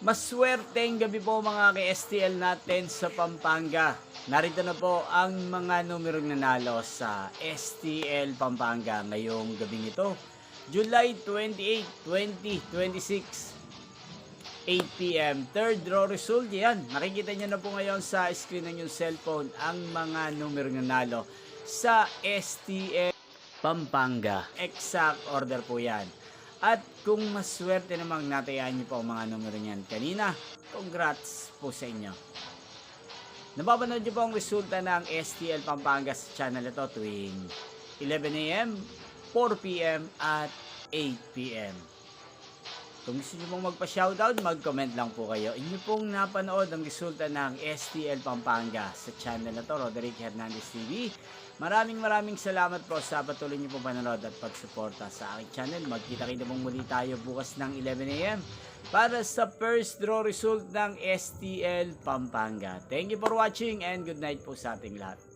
Maswerteng gabi po mga ka-STL natin sa Pampanga. Narito na po ang mga numerong nanalo sa STL Pampanga ngayong gabing ito. July 28, 2026, 8 p.m. Third draw result yan. Nakikita nyo na po ngayon sa screen ng yung cellphone ang mga numerong nanalo sa STL Pampanga. Exact order po yan. At kung maswerte namang natayaan niyo po ang mga numero niyan kanina, congrats po sa inyo. Napapanood niyo po ang resulta ng STL Pampanga sa channel ito tuwing 11 a.m., 4 p.m. at 8 p.m. Kung gusto niyo pong magpa-shoutout, mag-comment lang po kayo. Inyo pong napanood ang resulta ng STL Pampanga sa channel na to, Roderick Hernandez TV. Maraming salamat po sa patuloy niyo pong panonood at pagsuporta sa aking channel. Magkita-kita pong muli tayo bukas ng 11 a.m. para sa first draw result ng STL Pampanga. Thank you for watching and good night po sa ating lahat.